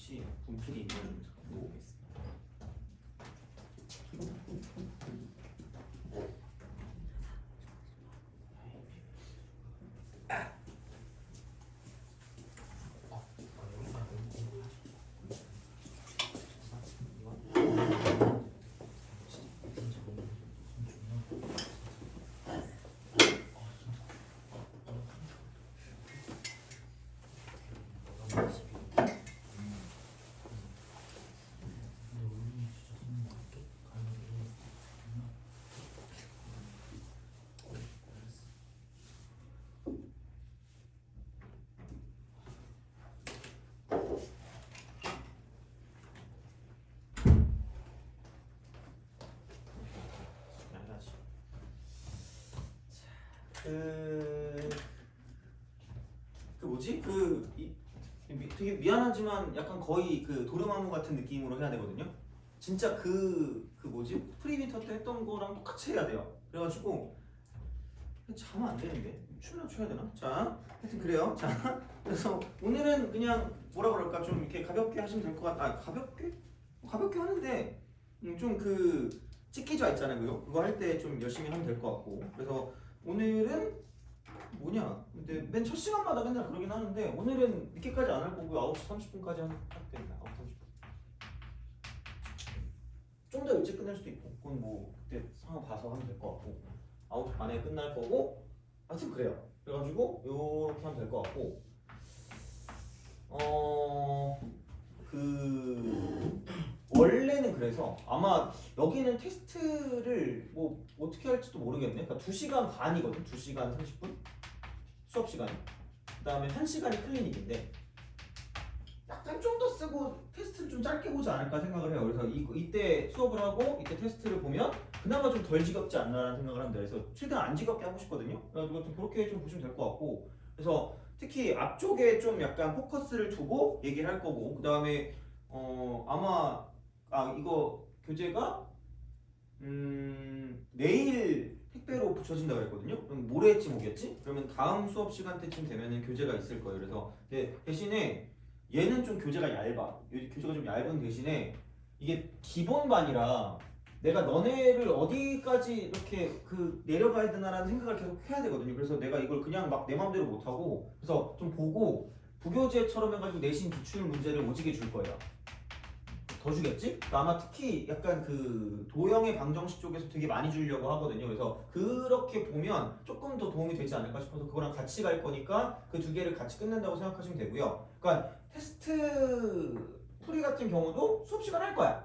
혹시 분필이 있나 좀 잠깐 보겠습니다. 뭐지? 되게 미안하지만 약간 거의 그 도르마무 같은 느낌으로 해야 되거든요. 진짜 뭐지? 프리미터 때 했던 거랑 똑같이 해야 돼요. 그래가지고 자면 안 되는데 춤이나 춰야 되나? 자, 하여튼 그래요. 자, 그래서 오늘은 그냥 뭐라 그럴까 좀 이렇게 가볍게 하시면 될 것 같아. 아, 가볍게 하는데 좀 찍기자 있잖아요. 그거 할 때 좀 열심히 하면 될 것 같고. 그래서 오늘은 뭐냐? 근데 맨 첫 시간마다 맨날 그러긴 하는데 오늘은 늦게까지 안 할 거고요. 9시 30분까지 하면 딱 됩니다. 9시 30분. 좀 더 일찍 끝낼 수도 있고 그건 뭐 그때 상황 봐서 하면 될 것 같고 9시 반에 끝날 거고 하여튼 그래요. 그래가지고 요렇게 하면 될 것 같고 원래는 그래서 아마 여기는 테스트를 뭐 어떻게 할지도 모르겠네. 그러니까 2시간 반이거든. 2시간 30분 수업 시간이. 그다음에 1시간이 클리닉인데 약간 좀 더 쓰고 테스트를 좀 짧게 보지 않을까 생각을 해요. 그래서 이때 수업을 하고 이때 테스트를 보면 그나마 좀 덜 지겹지 않나라는 생각을 합니다. 그래서 최대한 안 지겹게 하고 싶거든요. 그래가지고 그렇게 좀 보시면 될 것 같고 그래서 특히 앞쪽에 좀 약간 포커스를 두고 얘기를 할 거고 그다음에 아마 이거 교재가 내일 택배로 붙여진다고 했거든요. 그럼 모레쯤 오겠지? 그러면 다음 수업 시간 때쯤 되면은 교재가 있을 거예요. 그래서 대신에 얘는 좀 교재가 얇아. 교재가 좀 얇은 대신에 이게 기본반이라 내가 너네를 어디까지 이렇게 내려가야 되나라는 생각을 계속 해야 되거든요. 그래서 내가 이걸 그냥 막 내 맘대로 못하고 그래서 좀 보고 부교재처럼 해가지고 내신 기출 문제를 오지게 줄 거예요. 더 주겠지? 아마 특히 약간 도형의 방정식 쪽에서 되게 많이 주려고 하거든요. 그래서 그렇게 보면 조금 더 도움이 되지 않을까 싶어서 그거랑 같이 갈 거니까 그 두 개를 같이 끝낸다고 생각하시면 되고요. 그러니까 테스트 풀이 같은 경우도 수업 시간 할 거야.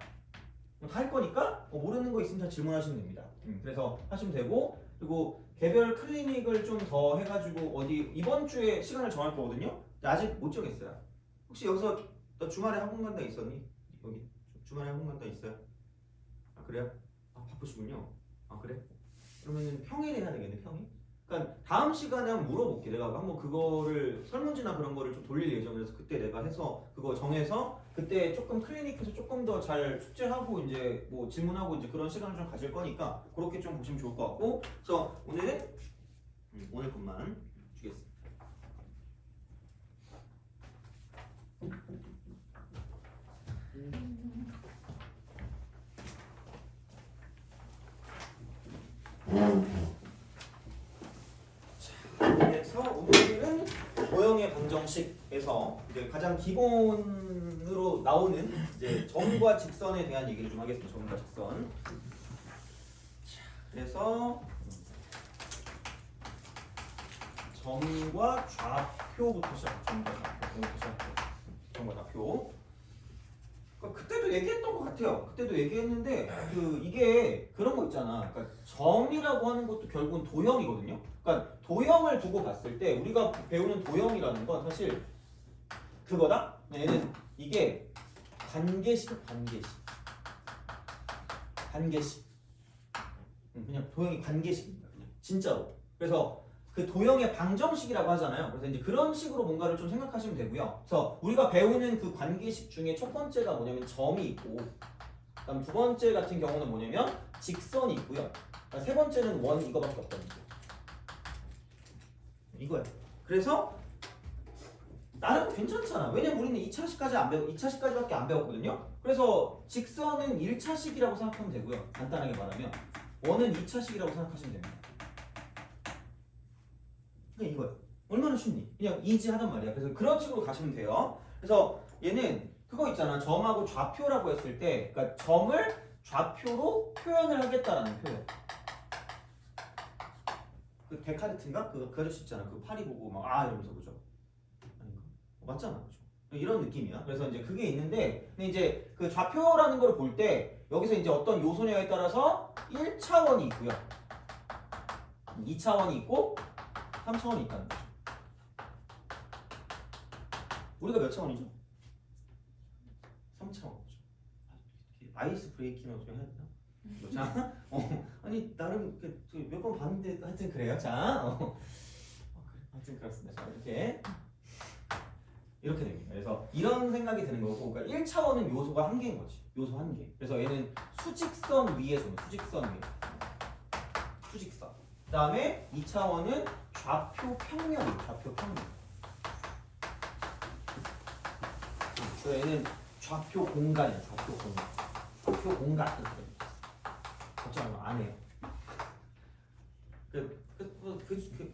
다 할 거니까 모르는 거 있으면 다 질문하시면 됩니다. 그래서 하시면 되고 그리고 개별 클리닉을 좀 더 해가지고 이번 주에 시간을 정할 거거든요. 아직 못 정했어요. 혹시 여기서 너 주말에 학원 간다 있었니? 여기 주말에 학원 간다 있어요? 아 그래요? 아 바쁘시군요. 아 그래? 그러면은 평일에 해야 되겠네. 평일? 그러니까 다음 시간에 한번 물어볼게. 내가 한번 그거를 설문지나 그런 거를 좀 돌릴 예정이라서 그때 내가 해서 그거 정해서 그때 조금 클리닉에서 조금 더 잘 숙제하고 이제 뭐 질문하고 이제 그런 시간을 좀 가질 거니까 그렇게 좀 보시면 좋을 것 같고 그래서 오늘은 오늘 것만 주겠습니다. 그래서 오늘은 도형의 방정식에서 이제 가장 기본으로 나오는 이제 점과 직선에 대한 얘기를 좀 하겠습니다. 점과 직선. 그래서 점과 좌표부터 시작해요. 점과 좌표. 그때도 얘기했던 것 같아요. 그때도 얘기했는데 이게 그런 거 있잖아. 그러니까 점이라고 하는 것도 결국은 도형이거든요. 그러니까 도형을 두고 봤을 때 우리가 배우는 도형이라는 건 사실 그거다. 얘는 이게 관계식. 그냥 도형이 관계식입니다. 그냥 진짜로. 그래서 그 도형의 방정식이라고 하잖아요. 그래서 이제 그런 식으로 뭔가를 좀 생각하시면 되고요. 그래서 우리가 배우는 그 관계식 중에 첫 번째가 뭐냐면 점이 있고, 그다음 두 번째 같은 경우는 뭐냐면 직선이 있고요. 세 번째는 원 이거밖에 없거든요. 이거예요. 그래서 나름 괜찮잖아. 왜냐면 우리는 2차식까지 안 배워, 2차식까지밖에 안 배웠거든요. 그래서 직선은 1차식이라고 생각하면 되고요. 간단하게 말하면 원은 2차식이라고 생각하시면 됩니다. 그냥 이거예요. 얼마나 쉽니? 그냥 이지하단 말이야. 그래서 그런 식으로 가시면 돼요. 그래서 얘는 그거 있잖아. 점하고 좌표라고 했을 때, 그러니까 점을 좌표로 표현을 하겠다라는 표현. 그 데카르트인가? 그 아저씨 있잖아. 그 파리 보고 막 이러면서 그죠? 아닌가? 맞잖아, 그죠? 이런 느낌이야. 그래서 이제 그게 있는데, 근데 이제 그 좌표라는 걸 볼 때 여기서 이제 어떤 요소냐에 따라서 1차원이 있고요, 2차원이 있고, 3차원이 있다는 거죠. 우리가 몇 차원이죠? 3차원. 아이스 브레이킹을 좀 해야 되나? 자, 아니 나름 몇 번 봤는데 하여튼 그래요. 자, 그래. 하여튼 그렇습니다. 자, 이렇게 됩니다. 그래서 이런 생각이 드는 거고, 그러니까 1차원은 요소가 한 개인 거지. 요소 한 개. 그래서 얘는 수직선 위에서 수직선 위에. 수직선. 그다음에 2차원은 좌표 평면이에요. 좌표 평면. 그래서 얘는 좌표 공간이야. 좌표 공간. 좌표 공간. 걱정 안 해요.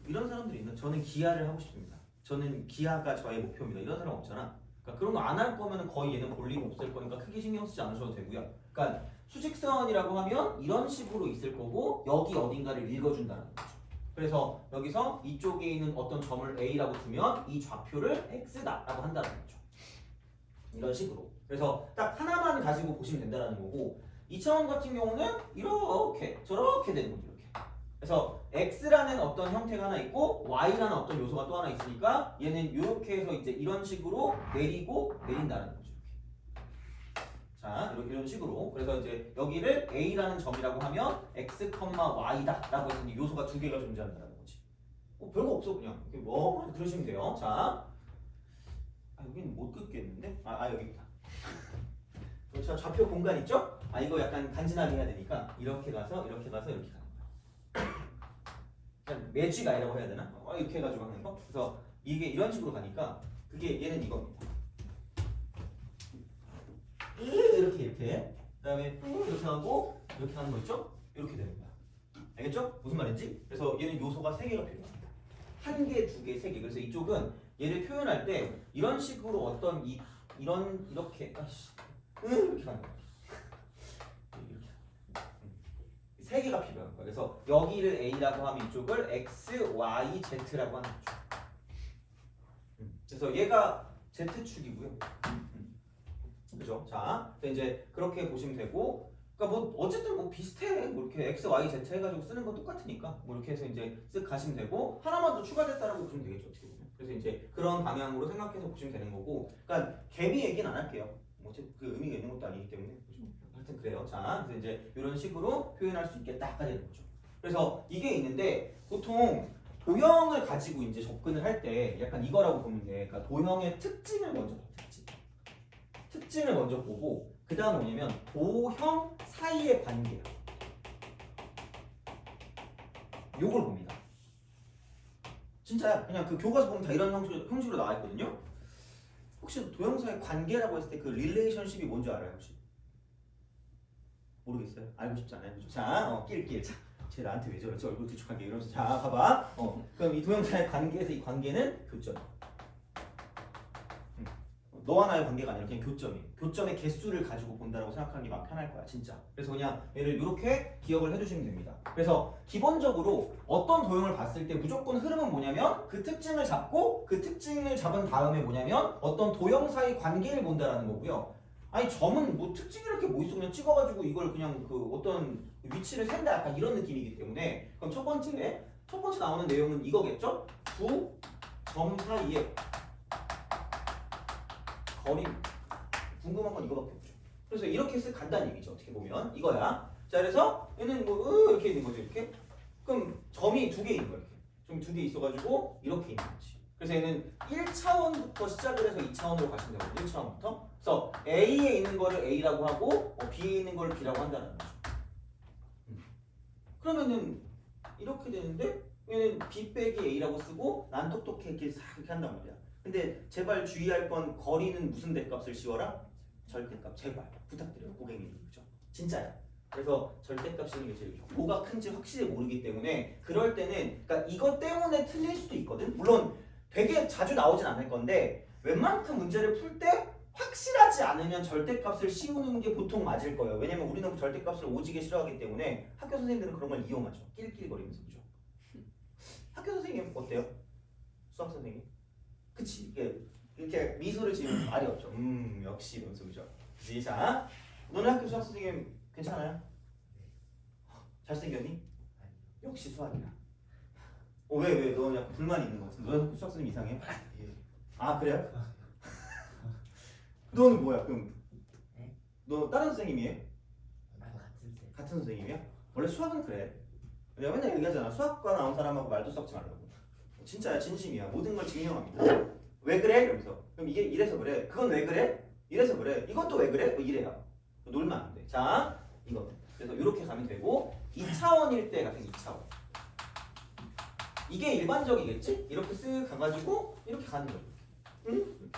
이런 사람들이 있나? 저는 기하를 하고 싶습니다. 저는 기하가 저의 목표입니다. 이런 사람 없잖아. 그러니까 그런 거 안 할 거면 거의 얘는 볼륨 없을 거니까 크게 신경 쓰지 않으셔도 되고요. 그러니까 수직선이라고 하면 이런 식으로 있을 거고 여기 어딘가를 읽어준다는 거죠. 그래서 여기서 이쪽에 있는 어떤 점을 A라고 두면 이 좌표를 X다라고 한다는 거죠. 이런 식으로. 그래서 딱 하나만 가지고 보시면 된다는 거고, 2차원 같은 경우는 이렇게 저렇게 되는 거죠. 이렇게. 그래서 X라는 어떤 형태가 하나 있고 Y라는 어떤 요소가 또 하나 있으니까 얘는 이렇게 해서 이제 이런 식으로 내리고 내린다는 거죠. 이렇게. 자, 이런 식으로. 그래서 이제 여기를 A라는 점이라고 하면 X, Y다 라고 해서 요소가 두 개가 존재한다는 거지. 별거 없어. 그냥 이렇게 뭐 들으시면 돼요. 자, 여기는 못 긋겠는데? 여기 있다. 저 좌표 공간 있죠? 이거 약간 간지나게 해야 되니까 이렇게 가서 이렇게 가서 이렇게 가는 거야. 그냥 매직아이라고 해야 되나? 이렇게 해가지고 하는 거. 그래서 이게 이런 식으로 가니까 그게 얘는 이겁니다. 이렇게. 그다음에 이렇게 하고 이렇게 하는 거 있죠? 이렇게 되는 거야. 알겠죠? 무슨 말인지? 그래서 얘는 요소가 3개가 필요합니다. 1개, 2개, 3개. 그래서 이쪽은 얘를 표현할 때 이런 식으로 어떤 이렇게 이렇게 가는 거야. 이렇게. 3개가 필요한 거야. 그래서 여기를 A라고 하면 이쪽을 X, Y, Z라고 하는 거죠. 그래서 얘가 Z축이고요. 그죠? 자, 이제 그렇게 보시면 되고, 그러니까 뭐 어쨌든 뭐 비슷해. 뭐 이렇게 X, Y, Z 해가지고 쓰는 건 똑같으니까 뭐 이렇게 해서 이제 쓱 가시면 되고, 하나만 더 추가됐다라고 보시면 되겠죠. 어떻게 보면. 그래서 이제 그런 방향으로 생각해서 보시면 되는 거고, 그러니까 개미 얘기는 안 할게요. 뭐 어쨌든 그 의미가 있는 것도 아니기 때문에. 하여튼 그래요. 자, 그래서 이제 이런 식으로 표현할 수 있겠다가 되는 거죠. 그래서 이게 있는데 보통 도형을 가지고 이제 접근을 할 때 약간 이거라고 보면 돼. 그러니까 도형의 특징을 먼저 봐. 특징을 먼저 보고 그 다음 뭐냐면 도형 사이의 관계야. 요걸 봅니다. 진짜야. 그냥 그 교과서 보면 다 이런 형식으로 나와 있거든요. 혹시 도형 사이의 관계라고 했을 때 그 릴레이션십이 뭔지 알아요? 혹시? 모르겠어요? 알고 싶지 않아요? 그죠? 자, 낄. 자, 쟤 나한테 왜 저러지? 얼굴 두축하게 이러면서 자, 봐봐. 그럼 이 도형 사이의 관계에서 이 관계는 교점. 너와 나의 관계가 아니라 그냥 교점이에요. 교점의 개수를 가지고 본다라고 생각하는 게 마음 편할 거야, 진짜. 그래서 그냥 얘를 이렇게 기억을 해두시면 됩니다. 그래서 기본적으로 어떤 도형을 봤을 때 무조건 흐름은 뭐냐면 그 특징을 잡고 그 특징을 잡은 다음에 뭐냐면 어떤 도형 사이 관계를 본다라는 거고요. 아니 점은 뭐 특징이 이렇게 뭐 있어 그냥 찍어가지고 이걸 그냥 그 어떤 위치를 센다 약간 이런 느낌이기 때문에 그럼 첫 번째 나오는 내용은 이거겠죠? 두 점 사이에 거리 궁금한 건 이거밖에 없죠. 그래서 이렇게 쓱 간다는 얘기죠. 어떻게 보면 이거야. 자, 그래서 얘는 뭐 이렇게 있는 거죠. 이렇게. 그럼 점이 2개 있는 거야. 이렇게. 점이 2개 있어가지고 이렇게 있는 거지. 그래서 얘는 1차원부터 시작을 해서 2차원으로 가시면 되거든요. 1차원부터. 그래서 A에 있는 거를 A라고 하고 B에 있는 거를 B라고 한다는 거죠. 그러면은 이렇게 되는데 얘는 B 빼기 A라고 쓰고 난 똑똑해 이렇게 싹 이렇게 한단 말이야. 근데 제발 주의할 건 거리는 무슨 대값을 씌워라? 절대값. 제발 부탁드려요 고객님. 그죠? 진짜야. 그래서 절대값 씌우는 게 제일 좋아. 뭐가 큰지 확실히 모르기 때문에 그럴 때는 그러니까 이것 때문에 틀릴 수도 있거든. 물론 되게 자주 나오진 않을 건데 웬만큼 문제를 풀 때 확실하지 않으면 절대값을 씌우는 게 보통 맞을 거예요. 왜냐면 우리는 절대값을 오지게 싫어하기 때문에 학교 선생님들은 그런 걸 이용하죠. 낄낄거리면서. 그죠? 학교 선생님 어때요? 수학 선생님? 그치? 이렇게 미소를 지으면 말이 없죠. 역시 이러면서. 그죠? 그치? 자, 너네 학교 수학 선생님 괜찮아요? 잘생겼니? 역시 수학이야. 왜? 너 약간 불만이 있는 것 같은데. 너네 학교 수학 선생님 이상해? 아 그래요? 너는 뭐야 그럼? 너 다른 선생님이에요? 같은 선생님이야? 원래 수학은 그래. 내가 맨날 얘기하잖아. 수학과 나온 사람하고 말도 섞지 말라고. 진짜야, 진심이야. 모든 걸 증명합니다. 왜 그래? 이러면서. 그럼 이게 이래서 그래. 그건 왜 그래? 이래서 그래. 이건 또 왜 그래? 뭐 이래요. 놀면 안 돼. 자, 이거. 그래서 이렇게 가면 되고 2차원일 때 같은 2차원. 이게 일반적이겠지? 이렇게 쓱 가가지고 이렇게 가는 거야. 응?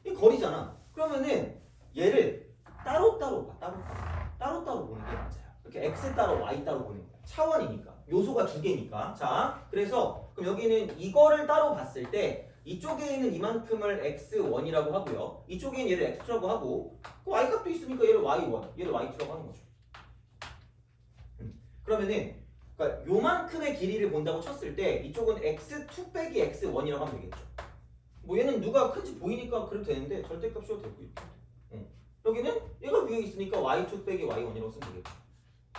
이 거리잖아. 그러면은 얘를 따로따로 봐. 따로따로 보는 게 맞아요. 이렇게 x 따로 y 따로 보는 거야. 차원이니까. 요소가 두 개니까. 자, 그래서 그럼 여기는 이거를 따로 봤을 때 이쪽에 있는 이만큼을 x1이라고 하고요. 이쪽에 있는 얘를 x2라고 하고 그 y 값도 있으니까 얘를 y1, 얘를 y2라고 하는 거죠. 그러면은 그러니까 요만큼의 길이를 본다고 쳤을 때 이쪽은 x2 빼기 x1이라고 하면 되겠죠. 뭐 얘는 누가 큰지 보이니까 그래도 되는데 절대값 씌워도 되고 이렇게. 여기는 얘가 위에 있으니까 y2 빼기 y1이라고 쓰면 되겠죠.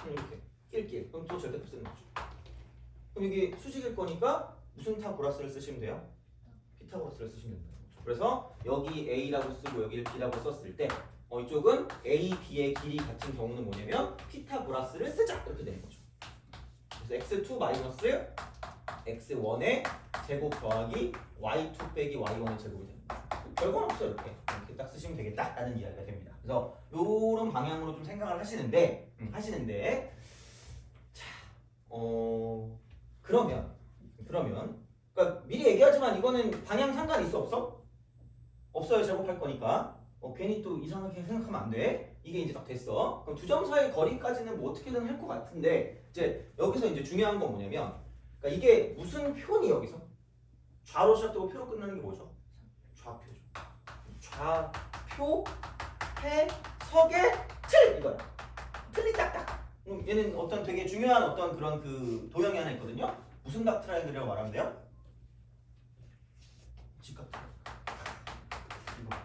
이렇게 낄낄. 그럼 또 절대값 쓰는 거죠. 그럼 이게 수직일 거니까 무슨 타고라스를 쓰시면 돼요? 피타고라스를 쓰시면 됩니다. 그래서 여기 a라고 쓰고 여기를 b라고 썼을 때 이쪽은 a, b의 길이 같은 경우는 뭐냐면 피타고라스를 쓰자 이렇게 되는 거죠. 그래서 x2 마이너스 x1의 제곱 더하기 y2 빼기 y1의 제곱이 됩니다. 별건 없어요. 이렇게 딱 쓰시면 되겠다라는 이야기가 됩니다. 그래서 이런 방향으로 좀 생각을 하시는데 자, 그러면 그러니까 미리 얘기하지만 이거는 방향 상관 있어 없어? 없어요. 제곱할 거니까 괜히 또 이상하게 생각하면 안 돼. 이게 이제 딱 됐어. 그럼 두 점 사이 거리까지는 뭐 어떻게든 할 것 같은데 이제 여기서 이제 중요한 건 뭐냐면 그러니까 이게 무슨 표니 여기서? 좌로 시작되고 표로 끝나는 게 뭐죠? 좌표죠. 좌표 해석의 틀 이거야. 틀리 딱딱. 얘는 어떤 되게 중요한 어떤 그런 그 도형이 하나 있거든요. 무슨 각 트라이앵글이라고 말하면 돼요? 직각. 이거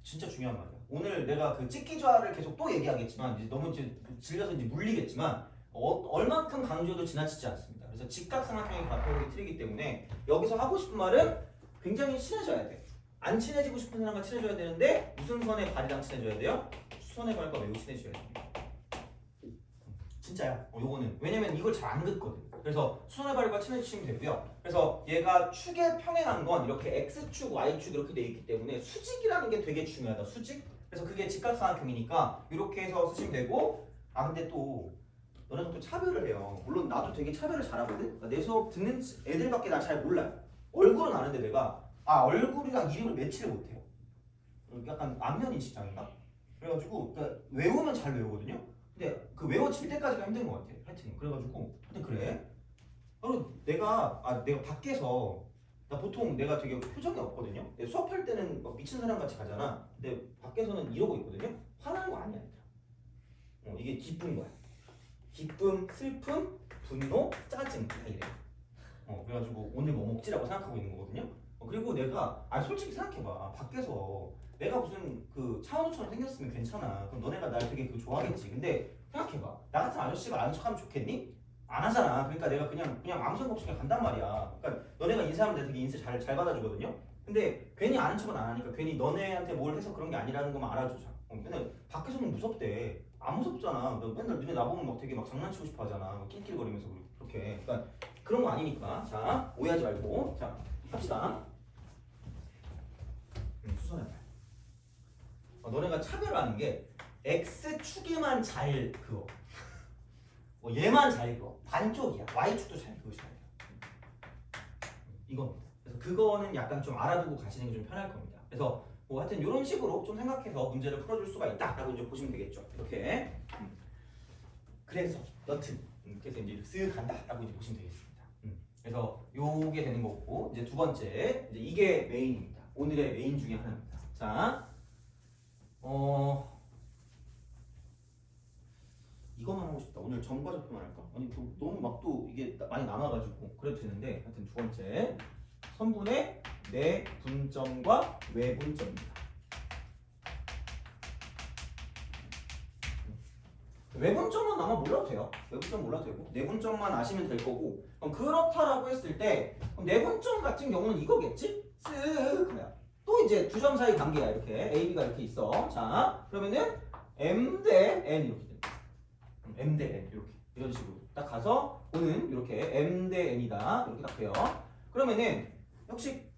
진짜 중요한 말이야. 오늘 내가 그 찍기좌를 계속 또 얘기하겠지만 이제 너무 이제 질려서 이제 물리겠지만 얼만큼 강조해도 지나치지 않습니다. 그래서 직각삼각형의 좌표력이 틀리기 때문에 여기서 하고 싶은 말은 굉장히 친해져야 돼. 안 친해지고 싶은 사람과 친해져야 되는데 무슨 선의 발이랑 친해져야 돼요? 수선의 발과 매우 친해져야 됩니다. 진짜야. 요거는 왜냐면 이걸 잘 안 긋거든. 그래서 수선의 발과 친해지시면 되고요. 그래서 얘가 축에 평행한 건 이렇게 x축, y축 이렇게 돼 있기 때문에 수직이라는 게 되게 중요하다. 수직. 그래서 그게 직각삼각형이니까 이렇게 해서 쓰시면 되고 근데 또 너네가 또 차별을 해요. 물론 나도 되게 차별을 잘하거든. 그러니까 내 수업 듣는 애들밖에 난 잘 몰라요. 얼굴은 아는데 내가 얼굴이랑 이름을 매치를 못해요. 약간 안면인식장인가? 그래가지고 그러니까 외우면 잘 외우거든요. 근데 그 외워질 때까지가 힘든 것 같아. 하여튼 그래가지고 하여튼 그래. 그리고 내가 밖에서 나 보통 내가 되게 표정이 없거든요. 수업할 때는 막 미친 사람 같이 가잖아. 근데 밖에서는 이러고 있거든요. 화나는 거 아니야. 이게 기쁜 거야. 기쁨, 슬픔, 분노, 짜증 다 이래. 그래가지고 오늘 뭐 먹지라고 생각하고 있는 거거든요. 그리고 내가 솔직히 생각해봐. 밖에서 내가 무슨 그 차은우처럼 생겼으면 괜찮아. 그럼 너네가 날 되게 좋아하겠지. 근데 생각해봐. 나 같은 아저씨가 아는 척하면 좋겠니? 안 하잖아. 그러니까 내가 그냥 아무 생각 없이 그냥 간단 말이야. 그러니까 너네가 인사하면 내가 되게 인사 잘 받아주거든요. 근데 괜히 아는 척은 안 하니까 괜히 너네한테 뭘 해서 그런 게 아니라는 것만 알아주자. 맨날 밖에서는 무섭대. 안 무섭잖아. 너 맨날 너네 나보면 막 되게 막 장난치고 싶어 하잖아. 낄낄거리면서 그렇게. 그러니까 그런 거 아니니까. 자, 오해하지 말고. 자, 합시다. 수선해 봐. 너네가 차별하는 게 X축에만 잘 그어. 얘만 잘 그어. 반쪽이야. Y축도 잘 그으셔야 돼요. 이겁니다. 그래서 그거는 약간 좀 알아두고 가시는 게 좀 편할 겁니다. 그래서 뭐 하여튼 이런 식으로 좀 생각해서 문제를 풀어줄 수가 있다라고 이제 보시면 되겠죠. 이렇게. 그래서 여튼 그래서 이제 쓱 간다라고 이제 보시면 되겠습니다. 그래서 요게 되는 거고 이제 두 번째 이제 이게 메인입니다. 오늘의 메인 중에 하나입니다. 자, 이거만 하고 싶다. 오늘 전과적표만 할까? 아니 너무 막 또 이게 많이 남아가지고 그래도 되는데 하여튼 두 번째 선분의 내분점과 외분점입니다. 외분점은 아마 몰라도 돼요. 외분점 몰라도 되고 내분점만 아시면 될 거고 그럼 그렇다라고 했을 때 그럼 내분점 같은 경우는 이거겠지? 쓱 그래요. 또 이제 두 점 사이 관계야. 이렇게 A, B가 이렇게 있어. 자 그러면은 M 대 N 이렇게 됩니다. M 대 N 이렇게 이런 식으로 딱 가서 오는 이렇게 M 대 N이다 이렇게 딱 돼요. 그러면은 혹시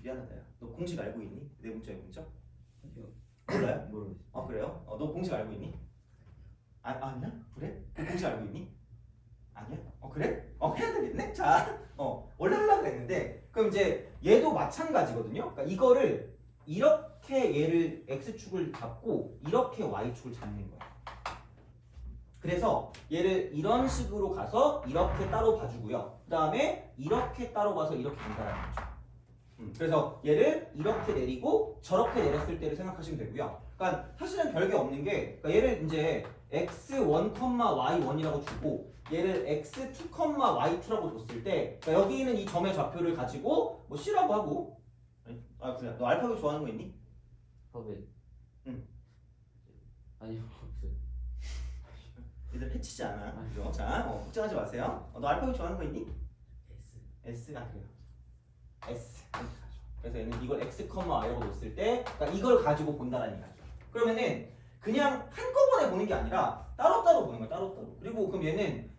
미안하다. 너 공식 알고 있니? 내분점의 분점? 몰라요? 모르겠어요. 아 그래요? 너 공식 알고 있니? 아니야? 그래? 공식 알고 있니? 아니야? 그래? 해야 되겠네? 자, 원래 하려고 했는데 그럼 이제 얘도 마찬가지거든요. 그러니까 이거를 이렇게 얘를 x축을 잡고 이렇게 y축을 잡는 거야. 그래서 얘를 이런 식으로 가서 이렇게 따로 봐주고요. 그 다음에 이렇게 따로 봐서 이렇게 간다라는 거죠. 그래서 얘를 이렇게 내리고 저렇게 내렸을 때를 생각하시면 되고요. 그러니까 사실은 별게 없는 게 그러니까 얘를 이제 x1, y1이라고 주고 얘를 x2, y2라고 줬을 때 그러니까 여기 있는 이 점의 좌표를 가지고 뭐 c라고 하고 그래. 너 알파벳 좋아하는 거 있니? 알파벳. 응. 아니 없어요. 얘들 해치지 않아. 그죠? 자, 걱정하지 마세요. 너 알파벳 좋아하는 거 있니? S가 그래요. S. 그래서 얘는 이걸 x, y라고 놓았을 때 그러니까 이걸 가지고 본다라는 얘기죠. 그러면은 그냥 한꺼번에 보는 게 아니라 따로따로 보는 거야. 따로따로. 그리고 그럼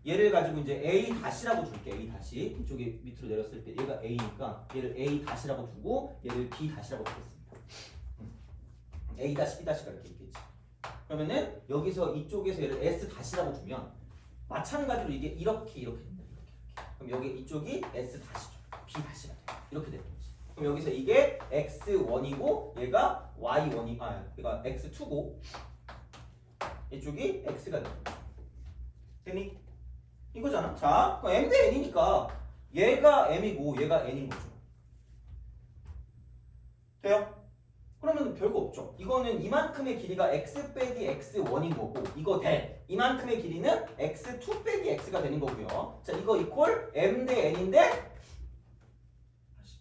얘를 가지고 이제 A 다시라고 줄게. A 다시. 이쪽에 밑으로 내렸을 때 얘가 A니까 얘를 A 다시라고 두고 얘를 B 다시라고 두겠습니다. A 다시 B 다시가 이렇게 있겠지. 그러면은 여기서 이쪽에서 얘를 S 다시라고 두면 마찬가지로 이게 이렇게 된다. 이렇게. 그럼 여기 이쪽이 S 다시죠. B 다시가 돼. 이렇게 되는 거지. 그럼 여기서 이게 x1이고 얘가 y1이 얘가 x2고 이쪽이 x가 돼. 됐니? 이거잖아. 자, m 대 n이니까 얘가 m이고 얘가 n인 거죠. 돼요? 그러면 별거 없죠. 이거는 이만큼의 길이가 x 빼기 x1인 거고 이거 대 이만큼의 길이는 x2 빼기 x가 되는 거고요. 자, 이거 이퀄 m 대 n인데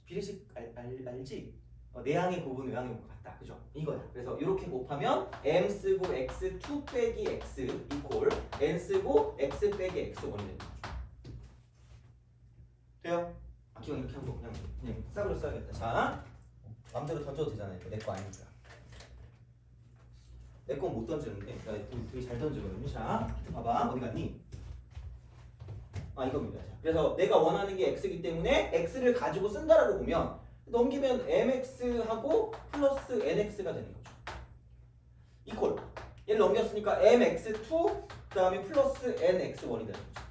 비례식 알지? 내항의 곱은 외항의 곱과 같다. 그죠? 이거야. 그래서 이렇게 곱하면 m 쓰고 x2 빼기 x 이퀄 n 쓰고 x 빼기 x1이 되는 거죠. 돼요? 기왕 이렇게 하고 그냥 싹으로 써야겠다. 자, 마음대로 던져도 되잖아요. 내 거 아니니까. 내 건 못 던지는데 되게 잘 던지거든요. 자, 봐봐. 어디 갔니? 이겁니다. 자, 그래서 내가 원하는 게 x이기 때문에 x를 가지고 쓴다라고 보면 넘기면 mx하고 플러스 nx가 되는 거죠. 이퀄. 얘를 넘겼으니까 mx2 그 다음에 플러스 nx1이 되는 거죠.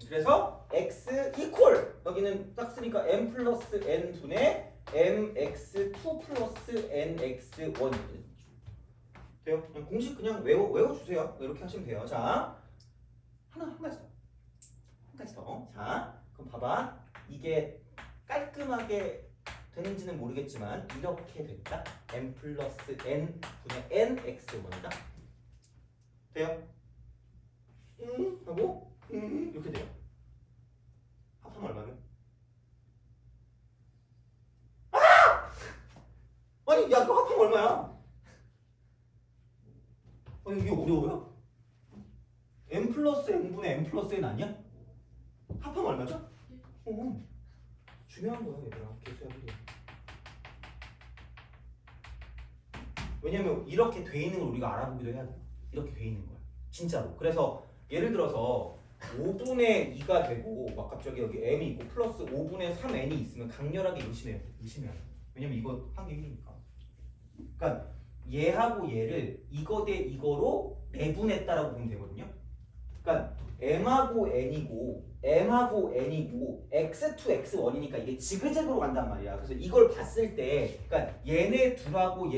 그래서 x 이퀄 여기는 딱 쓰니까 m 플러스 n 분의 mx2 플러스 nx1이 되는 거죠. 돼요? 그냥 공식 그냥 외워주세요. 이렇게 하시면 돼요. 자, 한 가지 더. 자, 그럼 봐봐. 이게 깔끔하게 되는지는 모르겠지만 이렇게 됐다. m 플러스 n 분의 nx1이다. 돼요? 하고 이렇게 돼요. 합하면 얼마면? 아니 야 그거 합하면 얼마야? 아니 이게 어려워요? m 플러스 n분의 m 플러스 n 아니야? 합하면 얼마죠? 중요한 거야 얘들아. 계수해보세요. 왜냐면 이렇게 돼 있는 걸 우리가 알아보기도 해야 돼. 이렇게 돼 있는 거야 진짜로. 그래서 예를 들어서 5분의 2가 되고 막 갑자기 여기 m이 있고 플러스 5분의 3n이 있으면 강렬하게 의심해야 돼. 왜냐면 이거 한 개 1이니까. 그러니까 얘하고 얘를 이거 대 이거로 내분했다라고 보면 되거든요. 그러니까 m하고 n이고 x2, x1이니까 이게 지그재그로 간단 말이야. 그래서 이걸 봤을 때 그러니까 얘네 둘하고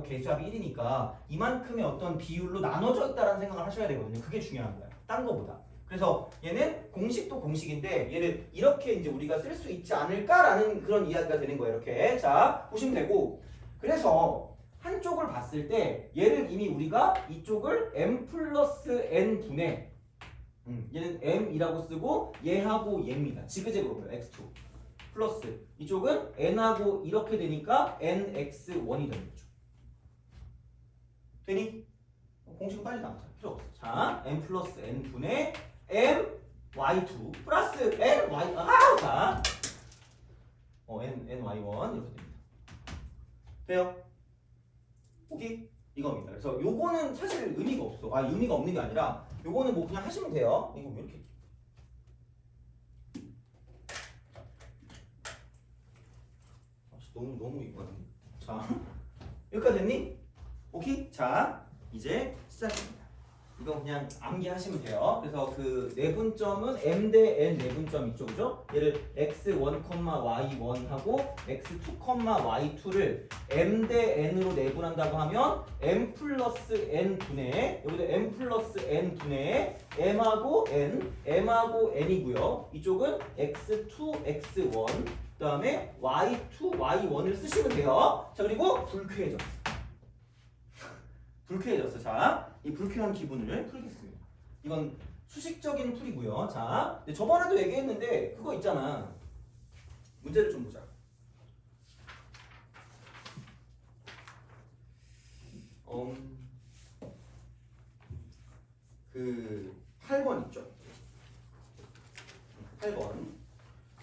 개수합이 1이니까 이만큼의 어떤 비율로 나눠져 있다라는 생각을 하셔야 되거든요. 그게 중요한 거야. 딴 거보다. 그래서 얘는 공식도 공식인데 얘를 이렇게 이제 우리가 쓸 수 있지 않을까라는 그런 이야기가 되는 거예요. 이렇게. 자, 보시면 되고. 그래서 한쪽을 봤을 때 얘를 이미 우리가 이쪽을 m 플러스 n 분의 얘는 m이라고 쓰고 얘하고 얘입니다. 지그재그로 보여. x2 플러스 이쪽은 n하고 이렇게 되니까 nx1이 되는 거죠. 되니? 공식은 빨리 나오자. 필요 없어. 자, m 플러스 n 분의 m y2 플러스 n y 자, n y1 이렇게 됩니다. 돼요? 오케이? 이겁니다. 그래서 요거는 사실 의미가 없어. 의미가 없는 게 아니라 요거는 뭐 그냥 하시면 돼요. 이거 왜 이렇게 너무 이거 같은데. 자, 여기까지 됐니? 오케이? 자, 이제 시작입니다. 이거 그냥 암기하시면 돼요. 그래서 그 내분점은 m 대 n 내분점 이쪽이죠. 얘를 x1, y1하고 x2, y2를 m 대 n으로 내분한다고 하면 m 플러스 n 분의 여기도 m 플러스 n 분의 m하고 n이고요. 이쪽은 x2, x1 그 다음에 y2, y1을 쓰시면 돼요. 자, 그리고 불쾌해졌어. 불쾌해졌어. 자, 이 불쾌한 기분을 풀겠습니다. 이건 수식적인 풀이고요. 자, 저번에도 얘기했는데 그거 있잖아. 문제를 좀 보자. 그 8번 있죠. 8번.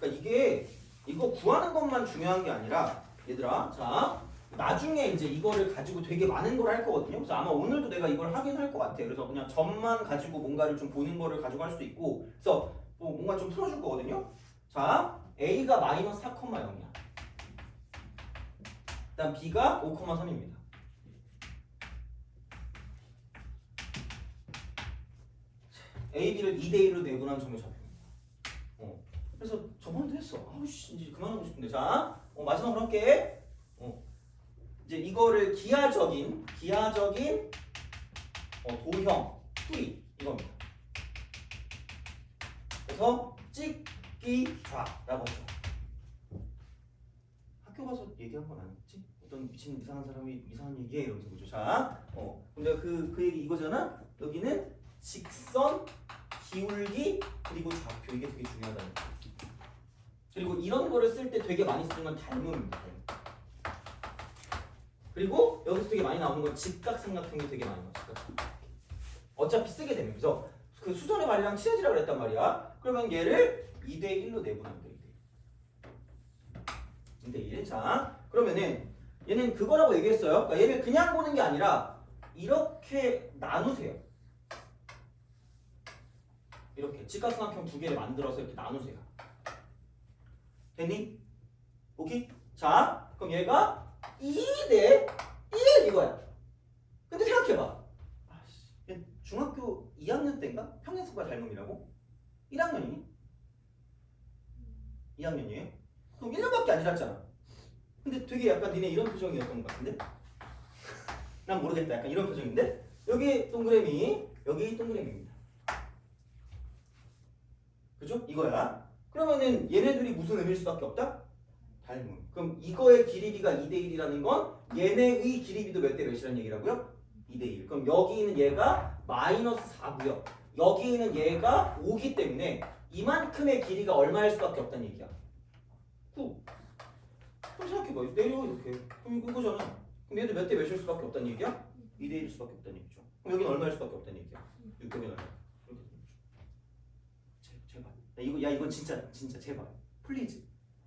그러니까 이거 구하는 것만 중요한 게 아니라 얘들아, 자. 나중에 이제 이거를 가지고 되게 많은 걸 할 거거든요. 그래서 아마 오늘도 내가 이걸 하긴 할 것 같아. 그래서 그냥 점만 가지고 뭔가를 좀 보는 거를 가지고 할 수도 있고, 그래서 뭐 뭔가 좀 풀어줄 거거든요. 자, A가 마이너스 4,0이야. 일단 B가 5,3입니다. A, B를 2대1로 내분한 점을 잡힙니다. 그래서 저번에도 했어. 아우씨, 이제 그만하고 싶은데. 자, 마지막으로 할게. 이제 이거를 기하적인 도형 풀이 이겁니다. 그래서 찍기 좌라고 하죠. 학교 가서 얘기한 건 아니겠지? 어떤 미친 이상한 사람이 이상한 얘기해 이러면서 그죠? 자, 근데 그 얘기 이거잖아. 여기는 직선, 기울기 그리고 좌표 이게 되게 중요하다는 거야. 그리고 이런 거를 쓸 때 되게 많이 쓰는 건 닮음입니다. 그리고 여기서 되게 많이 나오는 건 직각삼각형이 되게 많이 나와. 직각삼각형. 어차피 쓰게 되면 그래서 그 수선의 말이랑 친해지라고 그랬단 말이야. 그러면 얘를 2대1로 내분하면 돼. 2대1. 자, 그러면은 얘는 그거라고 얘기했어요. 그러니까 얘를 그냥 보는 게 아니라 이렇게 나누세요. 이렇게 직각삼각형 두 개를 만들어서 이렇게 나누세요. 됐니? 오케이? 자, 그럼 얘가 2대 1 이거야. 근데 생각해봐. 중학교 2학년 때인가? 평행선과 닮음이라고? 1학년이니? 2학년이에요? 그럼 1년밖에 안 지났잖아. 근데 되게 약간 니네 이런 표정이었던 것 같은데? 난 모르겠다. 약간 이런 표정인데? 여기 동그라미, 여기 동그라미입니다. 그죠? 이거야. 그러면은 얘네들이 무슨 의미일 수밖에 없다? 닮음. 그럼 이거의 길이비가 2대1이라는 건 얘네의 길이비도 몇 대 몇이라는 얘기라고요? 2대1. 그럼 여기 있는 얘가 마이너스 4고요. 여기 있는 얘가 5기 때문에 이만큼의 길이가 얼마일 수밖에 없다는 얘기야. 9. 그럼 생각해봐. 내려 이렇게. 그럼 이거잖아. 그럼 얘도 몇 대 몇일 수밖에 없다는 얘기야? 2대1일 수밖에 없다는 얘기죠. 그럼 여기는 얼마일 수밖에 없다는 얘기야? 6대 몇 얼마? 이렇게 되는 거죠. 제발. 이건 진짜 제발. 플리즈.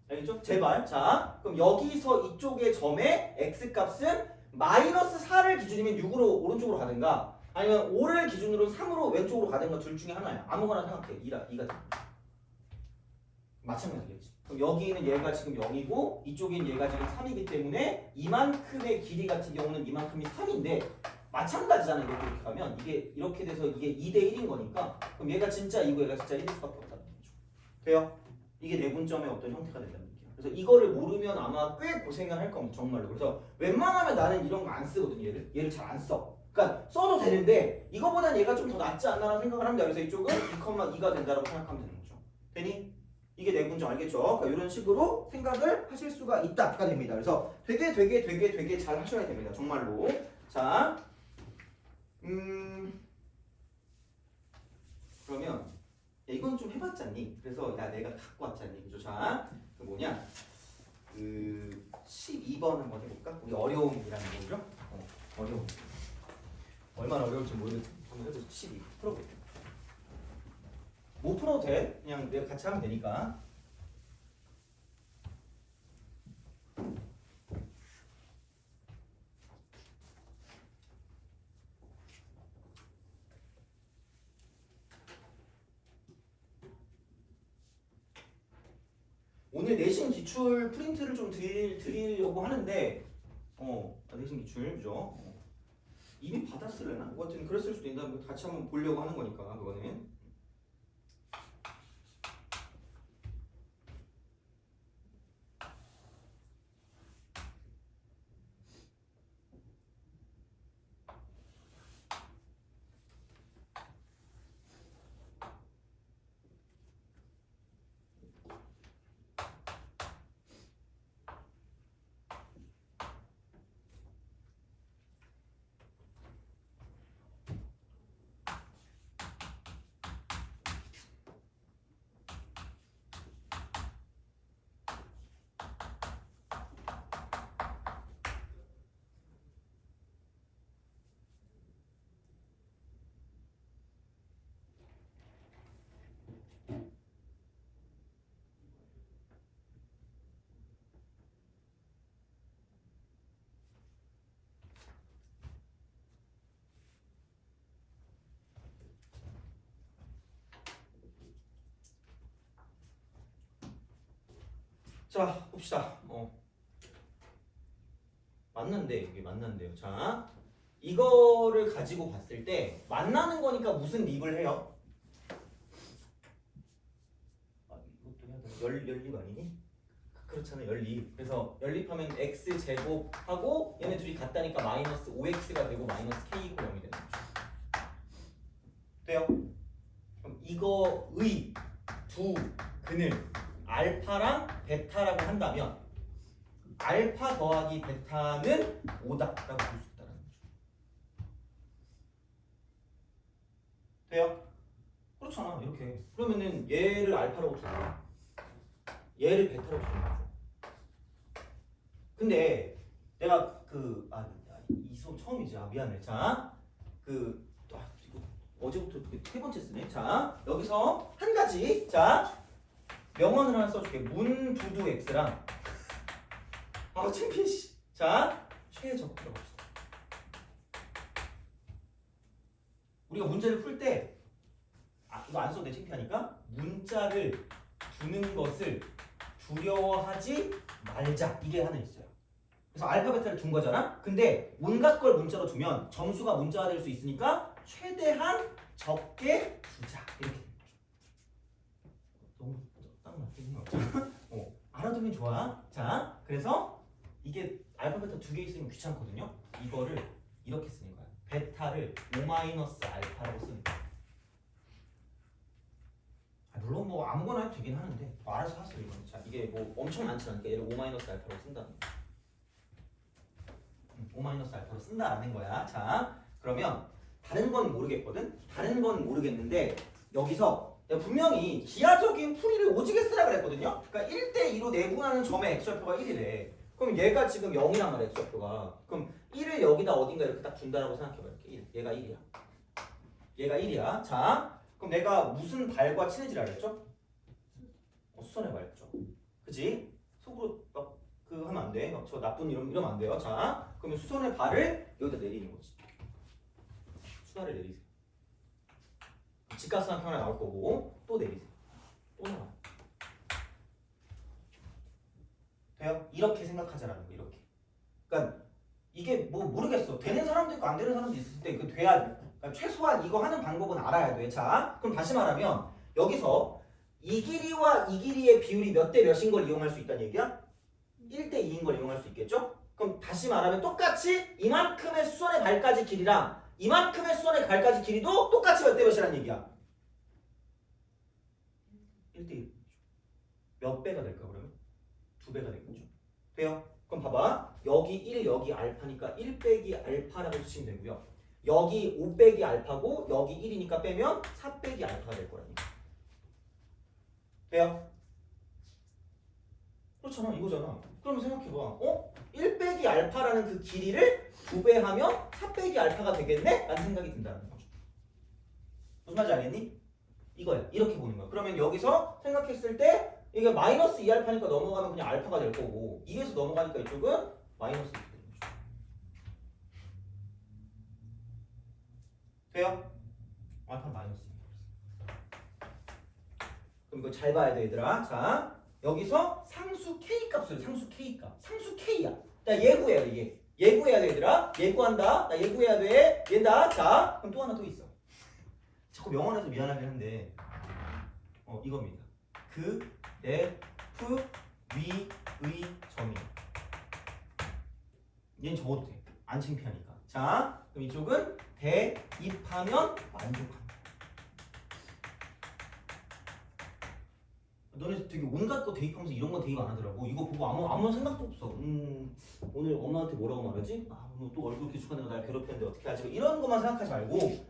알겠죠? 제발. 자, 그럼 여기서 이쪽의 점의 x값은 마이너스 4를 기준이면 6으로 오른쪽으로 가든가 아니면 5를 기준으로 3으로 왼쪽으로 가든가 둘 중에 하나야. 아무거나 생각해. 2가 되는 거야. 마찬가지겠지. 그럼 여기는 얘가 지금 0이고 이쪽인 얘가 지금 3이기 때문에 이만큼의 길이 같은 경우는 이만큼이 3인데 마찬가지잖아. 이렇게 이렇게 가면 이게 이렇게 돼서 이게 2대 1인 거니까 그럼 얘가 진짜 이거 얘가 진짜 1일 수밖에 없다는 거죠. 돼요? 이게 내분점의 어떤 형태가 된다는 얘기야. 그래서 이거를 모르면 아마 꽤 고생을 할 겁니다. 정말로. 그래서 웬만하면 나는 이런 거 안 쓰거든요. 얘를 잘 안 써. 그러니까 써도 되는데 이거보단 얘가 좀 더 낫지 않나라는 생각을 합니다. 그래서 이쪽은 2,2가 된다고 생각하면 되는 거죠. 되니? 이게 내분점 알겠죠? 그러니까 이런 식으로 생각을 하실 수가 있다가 됩니다. 그래서 되게 잘 하셔야 됩니다. 정말로. 자, 그러면 야, 이건 좀 해봤잖니? 그래서 야 내가 갖고 왔잖니? 그죠? 자, 그 뭐냐? 그 12번 한번 해볼까? 우리 어려움이라는 거죠? 어려움. 얼마나 어려울지 모르겠는데 한번 해보자. 12 풀어볼게. 못 풀어도 돼. 그냥 내가 같이 하면 되니까. 오늘 내신 기출 프린트를 좀 드리려고 하는데 내신 기출 그죠? 이미 받았을래나? 뭐 하여튼 그랬을 수도 있는데 같이 한번 보려고 하는 거니까 그거는. 자 봅시다. 만난데 이게 만난대요. 자 이거를 가지고 봤을 때 만나는 거니까 무슨 립을 해요? 이것도 해야 돼. 연립 아니니? 그렇잖아 연립. 그래서 연립하면 x 제곱하고 얘네 둘이 같다니까 마이너스 5x가 되고 마이너스 k 이퀄 0이 되는 거죠. 돼요? 그럼 이거의 두 근을 알파랑 베타라고 한다면 알파 더하기 베타는 5다라고 볼 수 있다는 거죠. 돼요? 그렇잖아 이렇게. 그러면은 얘를 알파라고 두고 얘를 베타라고 두는 거죠. 근데 내가 이 수업 처음이지. 미안해. 자, 이거 어제부터 세 번째 쓰네. 자, 여기서 한 가지. 자, 명언을 하나 써줄게. 문두두 x랑 창피해 씨. 자, 최적 들어갑시다. 우리가 문제를 풀 때 이거 안 써도 돼. 창피하니까 문자를 두는 것을 두려워하지 말자. 이게 하나 있어요. 그래서 알파 베타를 둔 거잖아. 근데 온갖 걸 문자로 두면 점수가 문자가 될 수 있으니까 최대한 적게 두자. 이렇게 되는 거죠. 너무 딱 맞긴 해요. 알아두면 좋아. 자, 그래서 이게 알파 베타 두 개 있으면 귀찮거든요. 이거를 이렇게 쓰는 거야. 베타를 5-알파라고 쓰는 거야. 물론 뭐 아무거나 해도 되긴 하는데 알아서 하세요. 이건. 자, 이게 뭐 엄청 많지 않으니까 얘를 5-알파로 쓴다는 거야. 5-알파로 쓴다라는 거야. 자, 그러면 다른 건 모르겠거든? 다른 건 모르겠는데 여기서 내가 분명히 기하적인 풀이를 오지게 쓰라 그랬거든요? 그러니까 1대2로 내분하는 점의 x좌표가 1이래. 그럼 얘가 지금 0이란 말이야, x좌표가. 그럼 1을 여기다 어딘가 이렇게 딱 준다라고 생각해봐. 이렇게 1. 얘가 1이야. 얘가 1이야. 자, 그럼 내가 무슨 발과 친해지라 그랬죠? 수선의 발죠. 그지? 속으로 막 하면 안 돼. 저 나쁜 이러면 안 돼요. 자, 그러면 수선의 발을 여기다 내리는 거지. 수화를 내리세요. 직각상항 하나 나올 거고 또 내리세요. 또 나와. 돼요? 이렇게 생각하자라는 거. 이렇게. 그러니까 이게 뭐 모르겠어. 되는 사람 사람도 있고 안 되는 사람도 있을 때 그 돼야 돼. 그러니까 최소한 이거 하는 방법은 알아야 돼. 자, 그럼 다시 말하면 여기서 이 길이와 이 길이의 비율이 몇 대 몇인 걸 이용할 수 있다는 얘기야? 1대 2인 걸 이용할 수 있겠죠? 그럼 다시 말하면 똑같이 이만큼의 수선의 발까지 길이랑 이만큼의 수선의 발까지 길이도 똑같이 몇 대 몇이라는 얘기야. 1대 1. 몇 배가 될까 그러면? 2배가 되겠죠. 돼요? 그럼 봐봐. 여기 1, 여기 알파니까 1 빼기 알파라고 쓰시면 되고요. 여기 5 빼기 알파고 여기 1이니까 빼면 4 빼기 알파가 될 거라니까. 돼요? 그렇잖아. 이거잖아. 그러면 생각해봐. 1 빼기 알파라는 그 길이를 2배 하면 4 빼기 알파가 되겠네? 라는 생각이 든다는 거죠. 무슨 말인지 알겠니? 이거야. 이렇게 보는 거야. 그러면 여기서 생각했을 때 이게 마이너스 2알파니까 넘어가면 그냥 알파가 될 거고 2에서 넘어가니까 이쪽은 마이너스 2가 되는 거죠. 돼요? 알파 마이너스 2. 그럼 이거 잘 봐야 돼 얘들아. 자, 여기서 상수 k 값을 상수 k 값. 상수 k야. 자, 예구해야 돼 얘. 예구해야 돼 얘들아. 예구한다. 나 예구해야 돼. 얘다. 자, 그럼 또 하나 또 있어. 자꾸 명언해서 미안하긴 한데 이겁니다. 그 f 위의 점이. 얘는 적어도 돼. 안 창피하니까. 자, 그럼 이쪽은 대입하면 만족한다. 너네 되게 온갖 거 대입하면서 이런 건 대입 안 하더라고. 이거 보고 아무 생각도 없어. 오늘 엄마한테 뭐라고 말하지? 오늘 또 얼굴 기축하는 거 날 괴롭혔는데 어떻게 하지? 이런 것만 생각하지 말고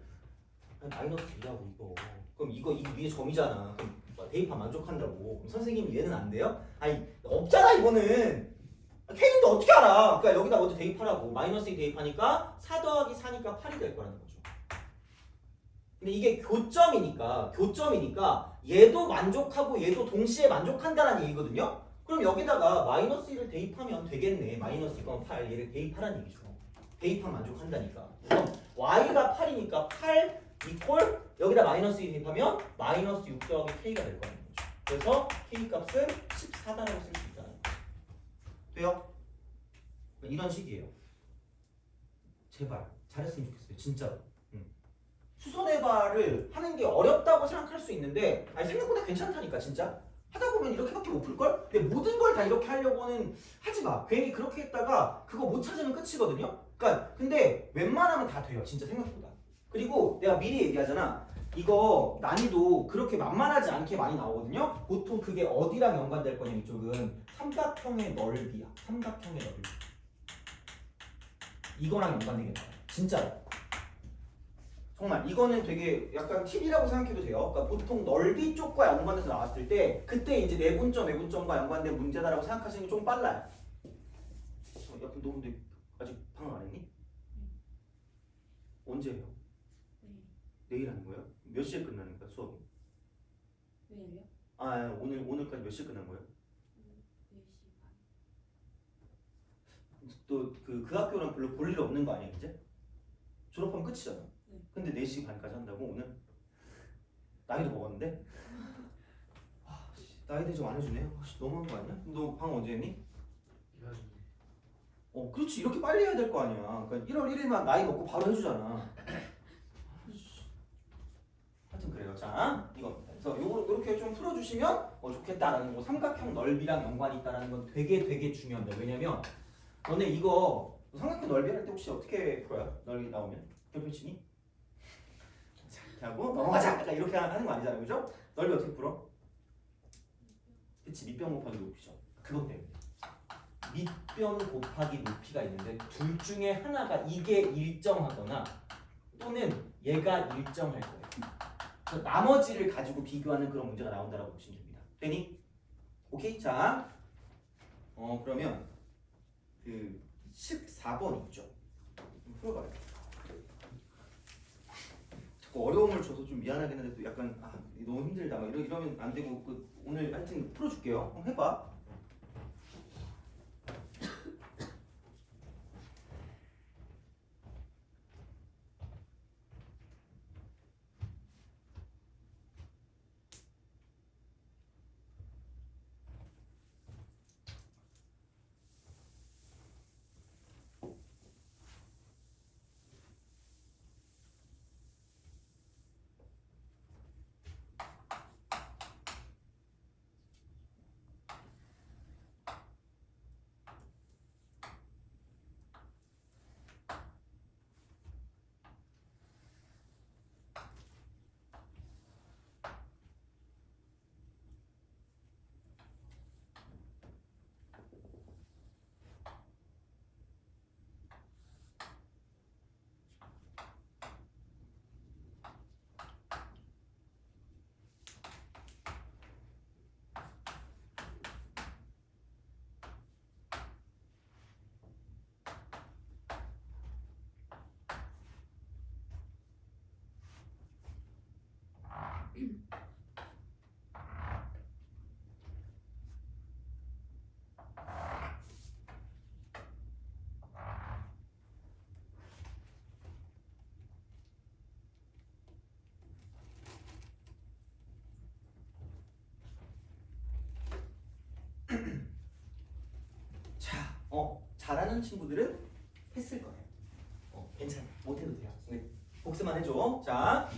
마이너스 2라고 이거. 그럼 이거 위에 점이잖아. 그럼 대입하면 만족한다고. 그럼 선생님이 얘는 안 돼요? 아니 없잖아 이거는. K인데 어떻게 알아? 그러니까 여기다 먼저 대입하라고. 마이너스 2 대입하니까 4 더하기 4니까 8이 될 거라는 거죠. 근데 이게 교점이니까 얘도 만족하고 얘도 동시에 만족한다는 얘기거든요. 그럼 여기다가 마이너스 1을 대입하면 되겠네. 마이너스 2,8 얘를 대입하라는 얘기죠. 대입하면 만족한다니까. 그럼 y가 8이니까 8 이퀄 여기다 마이너스 2 대입하면 마이너스 6 더하기 k가 될 거라는 거죠. 그래서 k 값은 14다라고 쓸 수 있다는 거죠. 돼요? 이런 식이에요. 제발 잘했으면 좋겠어요. 진짜로. 수선해발을 하는 게 어렵다고 생각할 수 있는데 생각보다 괜찮다니까 진짜. 하다 보면 이렇게밖에 못 풀걸? 근데 모든 걸 다 이렇게 하려고는 하지 마. 괜히 그렇게 했다가 그거 못 찾으면 끝이거든요. 그러니까 근데 웬만하면 다 돼요. 진짜 생각보다. 그리고 내가 미리 얘기하잖아. 이거 난이도 그렇게 만만하지 않게 많이 나오거든요. 보통 그게 어디랑 연관될 거냐면 이쪽은 삼각형의 넓이야. 삼각형의 넓이. 이거랑 연관되게 나와요. 진짜로. 정말 이거는 되게 약간 팁이라고 생각해도 돼요. 그러니까 보통 넓이 쪽과 연관돼서 나왔을 때 그때 이제 내분점과 연관된 문제다라고 생각하시는 게 좀 빨라요. 야, 그럼 너 근데 아직 방학 안 했니? 언제 해요? 내일 하는 거예요? 몇 시에 끝나는 거야 수업이? 내일이요? 오늘까지 몇 시에 끝난 거예요? 4시 반. 또 그 학교랑 별로 볼 일 없는 거 아니야 이제? 졸업하면 끝이잖아. 네. 근데 4시 반까지 한다고 오늘? 나이도 먹었는데? 나이도 좀 안 해주네. 너무한 거 아니야? 너 방 언제 했니? 그렇지. 이렇게 빨리 해야 될 거 아니야. 그러니까 1월 1일만 나이 먹고 바로 해주잖아. 하여튼 그래요. 자, 이겁니다. 그래서 요렇게 좀 풀어주시면 좋겠다라는 거. 삼각형 넓이랑 연관이 있다라는 건 되게 중요합니다. 왜냐면 너네 이거 삼각형 넓이 할 때 혹시 어떻게 풀어요? 넓이 나오면? 별표치니? 자, 이렇게 하고 넘어가자! 약간 이렇게 하는 거 아니잖아요. 그죠? 넓이 어떻게 풀어? 그치. 밑변 곱하기 높이죠. 그것 때문에. 밑변 곱하기 높이가 있는데 둘 중에 하나가 이게 일정하거나 또는 얘가 일정할 거예요. 그래서 나머지를 가지고 비교하는 그런 문제가 나온다고 보시면 됩니다. 되니? 오케이? 자, 그러면 그 14번 있죠. 풀어봐요. 자꾸 어려움을 줘서 좀 미안하긴 한데 또 약간 너무 힘들다. 막 이러면 안 되고 오늘 하여튼 풀어줄게요. 한번 해봐. 잘하는 친구들은 했을 거예요. 괜찮아. 못해도 돼요. 근데 복습만 해줘. 자,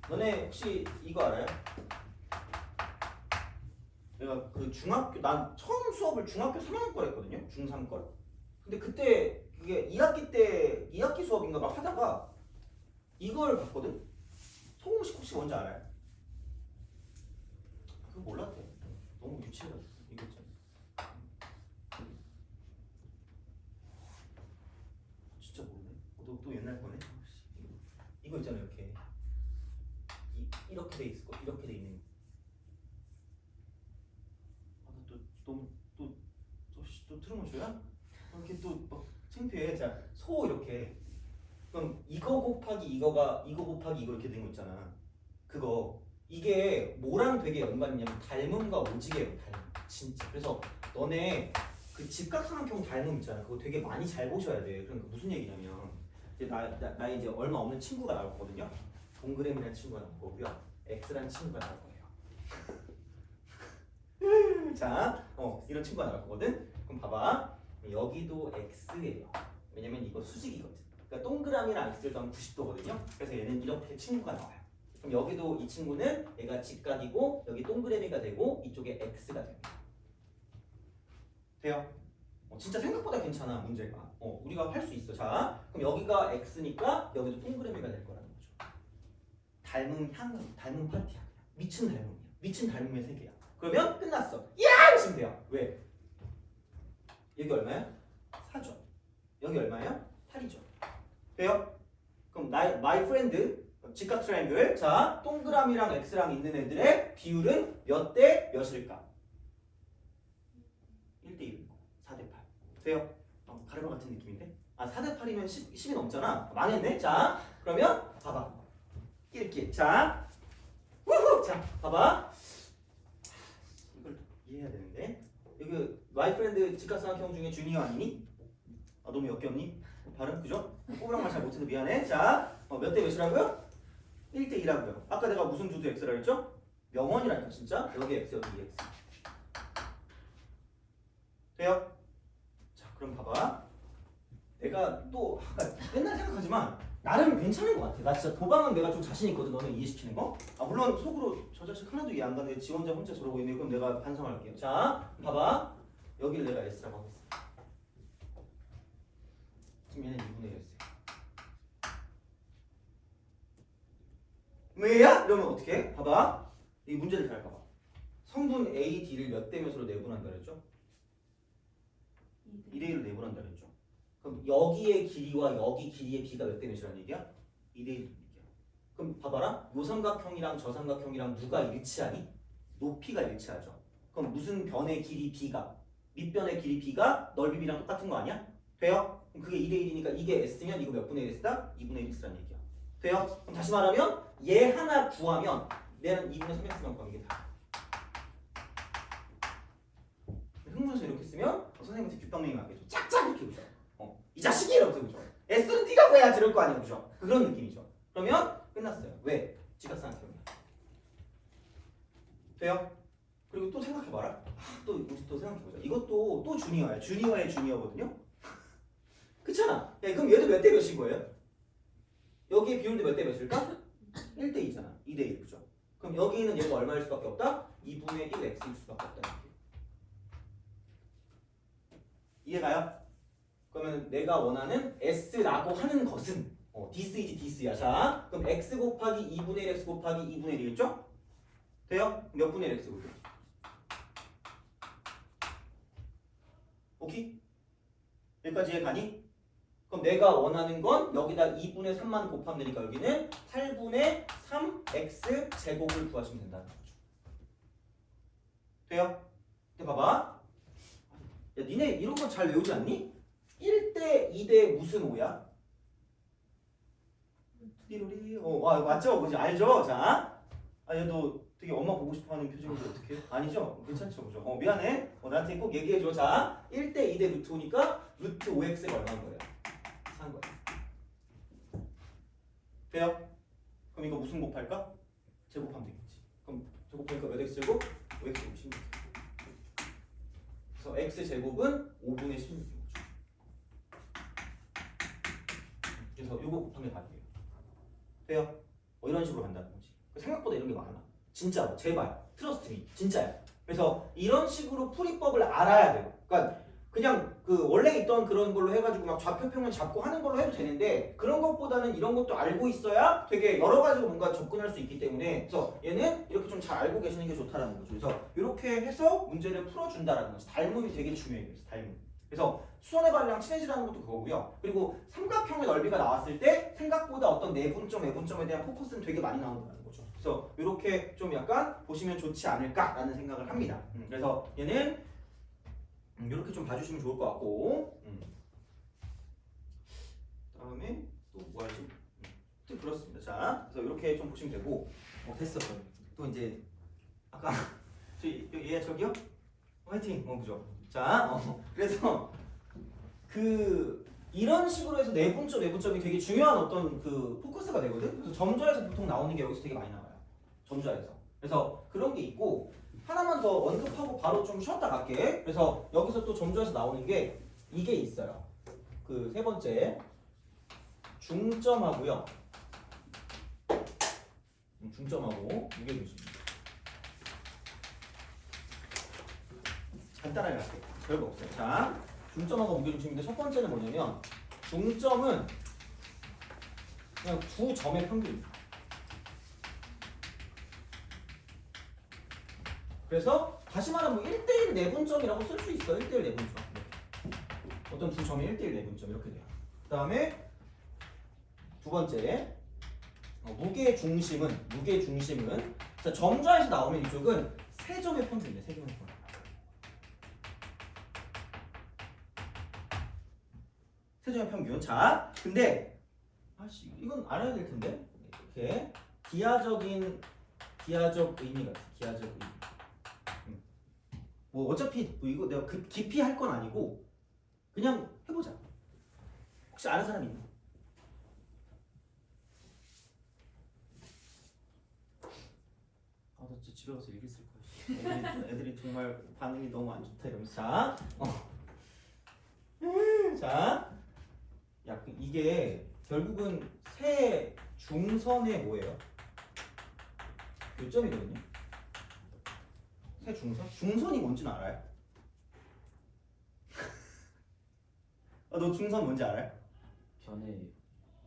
너네 혹시 이거 알아요? 내가 그 중학교 난 처음 수업을 중학교 3학년 걸 했거든요. 중3 걸. 근데 그때 이게 2학기 때 2학기 수업인가 막 하다가 이걸 봤거든. 소공식 혹시 뭔지 알아요? 그거 몰랐대. 너무 유치해가지고 이거 있잖아. 진짜 모르네. 또 옛날 거네. 이거 있잖아 이렇게 이렇게 돼 있을 거 이렇게 돼 있는. 또 트루먼 쇼야? 이렇게 또 막 창피해. 자, 소 이렇게. 그럼 이거 곱하기 이거 곱하기 이거 이렇게 된 거 있잖아. 그거 이게 뭐랑 되게 연관이 있냐면 닮음과 오지게요. 닮음. 진짜. 그래서 너네 그 직각삼각형 닮음 있잖아. 그거 되게 많이 잘 보셔야 돼. 그러니까 무슨 얘기냐면 이제 나 이제 얼마 없는 친구가 나올 거거든요. 동그라미라는 친구가 나올 거고요. X라는 친구가 나올 거예요. 자, 이런 친구가 나올 거거든. 그럼 봐봐. 여기도 X예요. 왜냐면 이거 수직이거든. 그러니까 동그라미랑 X를 더하면 90도거든요. 그래서 얘는 이렇게 친구가 나와요. 그럼 여기도 이 친구는 얘가 직각이고 여기 동그라미가 되고 이쪽에 X가 됩니다. 돼요? 진짜 생각보다 괜찮아 문제가. 우리가 할 수 있어. 자, 그럼 여기가 X니까 여기도 동그라미가 될 거라는 거죠. 닮은 파티야. 미친 닮음이야. 미친 닮음의 세계야. 그러면 끝났어. 야! 하시면 돼요. 왜? 여기 얼마야? 4죠. 여기 얼마예요? 8이죠. 돼요? 그럼 my friend 직각 트라이앵글. 자, 동그라미랑 X랑 있는 애들의 비율은 몇 대 몇일까? 1대1. 4대8. 돼요? 가르마 같은 느낌인데? 4대8이면 10이 넘잖아. 망했네. 자, 그러면 봐봐. 이렇게. 자, 우후! 자, 봐봐. 이걸 이해해야 되는데. 여기 my friend 직각삼각형 중에 주니어 아니니? 너무 역겹니? 발음 그죠? 꼬부랑말 잘 못해서 미안해. 자, 몇 대 몇이라고요? 1대2라고요. 아까 내가 무슨 두두 x라 했죠? 명언이라니까 진짜. 여기 x 여기 x. 돼요? 자, 그럼 봐봐. 내가 또 맨날 생각하지만 나름 괜찮은 것 같아. 나 진짜 도방은 내가 좀 자신 있거든. 너네 이해시키는 거. 물론 속으로 저 자식 하나도 이해 안 가는데 지 혼자 저러고 있네. 그럼 내가 반성할게요. 자, 봐봐. 여기를 내가 s라고 하겠어. 지금 얘는 2분의 1 했어요. 왜야? 이러면 어떻게 해? 봐봐. 이 문제를 잘 봐봐. 성분 A, D를 몇 대 몇으로 내분한다 그랬죠? 2대 1로 내분한다 그랬죠? 그럼 여기의 길이와 여기 길이의 B가 몇 대 몇이라는 얘기야? 2대 1이라는 얘기야. 그럼 봐봐라. 요 삼각형이랑 저 삼각형이랑 누가 일치하니? 높이가 일치하죠. 그럼 무슨 변의 길이 B가? 밑변의 길이 B가 넓이 B랑 똑같은 거 아니야? 돼요? 그럼 그게 2대 1이니까 이게 S면 이거 몇 분의 1 S다? 2분의 1 X라는 얘기야. 돼요? 그럼 다시 말하면 얘 하나 구하면 얘는 2분의 3X만 구하는 게 다. 흥분해서 이렇게 쓰면 선생님한테 귓방맹이 맞겠죠. 짝짝 이렇게 오죠. 이 자식이 이러면서 그죠. S는 네가 구해야지 이럴 거 아니에요. 그죠? 그런 느낌이죠. 그러면 끝났어요. 왜? 직각삼각형이야. 돼요? 그리고 또 생각해봐라. 또 생각해보자. 이것도 또 주니어야. 주니어의 주니어거든요. 그렇잖아. 그럼 얘도 몇 대 몇인 거예요? 여기의 비율도 몇 대 몇일까? 1대 2잖아. 2대 1. 그죠? 그럼 여기는 얘가 얼마일 수밖에 없다? 2분의 1 x일 수밖에 없다. 이해가요? 그러면 내가 원하는 s라고 하는 것은 this is this야. 자, 그럼 x 곱하기 2분의 1 x 곱하기 2분의 1이겠죠? 돼요? 몇 분의 1 x 곱하기? 오케이? 여기까지 이해가니? 그럼 내가 원하는 건 여기다 2분의 3만 곱하면 되니까 여기는 8분의 3x 제곱을 구하시면 된다는 거죠. 돼요? 근데 봐봐. 야, 니네 이런 거 잘 외우지 않니? 1대 2대 무슨 5야? 띠로리. 맞죠? 그지? 알죠? 자. 얘도 되게 엄마 보고 싶어 하는 표정인데 어떡해? 아니죠? 괜찮죠? 그죠? 미안해. 나한테 꼭 얘기해줘. 자, 1대 2대 루트 5니까 루트 5x가 얼마인 거예요? 산 거야. 돼요? 그럼 이거 무슨 곱할까? 제곱하면 되겠지. 그럼 제곱하니까 몇 x 제곱? 5x 제곱 16. 그래서 x 제곱은 5분의 16인 거죠. 그래서 요거 당연히 받을게요. 돼요? 뭐 이런 식으로 간다는 거지. 생각보다 이런 게 많아. 진짜로 제발 트러스트 미 진짜야. 그래서 이런 식으로 풀이법을 알아야 돼요. 그러니까 그냥 그 원래 있던 그런 걸로 해가지고 막 좌표평면 잡고 하는 걸로 해도 되는데 그런 것보다는 이런 것도 알고 있어야 되게 여러 가지로 뭔가 접근할 수 있기 때문에 그래서 얘는 이렇게 좀 잘 알고 계시는 게 좋다라는 거죠. 그래서 이렇게 해서 문제를 풀어준다라는 거죠. 닮음이 되게 중요해요. 그래서 닮음. 그래서 수선의 발이랑 친해지라는 것도 그거고요. 그리고 삼각형의 넓이가 나왔을 때 생각보다 어떤 내분점, 외분점에 대한 포커스는 되게 많이 나온다는 거죠. 그래서 이렇게 좀 약간 보시면 좋지 않을까라는 생각을 합니다. 그래서 얘는 이렇게 좀 봐주시면 좋을 것 같고 다음에 또 뭐하지? 또 그렇습니다. 자, 그래서 이렇게 좀 보시면 되고 됐어. 또 이제 아까 저기요? 화이팅! 그죠? 자, 그래서 이런 식으로 해서 내분점이 되게 중요한 어떤 그 포커스가 되거든. 그래서 점자에서 보통 나오는 게 여기서 되게 많이 나와요. 점자에서. 그래서 그런 게 있고 하나만 더 언급하고 바로 좀 쉬었다 갈게. 그래서 여기서 또 점자에서 나오는 게 이게 있어요. 그 세 번째 중점하고요. 중점하고 무게중심. 간단하게 할게요. 별거 없어요. 자, 중점하고 무게중심인데 첫 번째는 뭐냐면 중점은 그냥 두 점의 평균입니다. 그래서 다시 말하면 1대1 내분점이라고 쓸 수 있어요. 1대1 내분점. 어떤 두 점이 1대1 내분점 이렇게 돼요. 그 다음에 두 번째 무게중심은 자, 점자에서 나오면 이쪽은 세 점의 평균이에요. 세 점의 평균. 세 점의 평균. 자, 근데 이건 알아야 될 텐데 이렇게 기하적 의미가 있어. 기하적 의미. 뭐 어차피 뭐 이거 내가 깊이 할 건 아니고 그냥 해보자. 혹시 아는 사람 있나? 나 진짜 집에 가서 일기 쓸 거야. 애들이 정말 반응이 너무 안 좋다 이러면서 자, 이게 결국은 세 중선의 뭐예요? 요점이거든요. 세 중선? 중선이 뭔지는 알아요? 너 중선 뭔지 알아요? 변의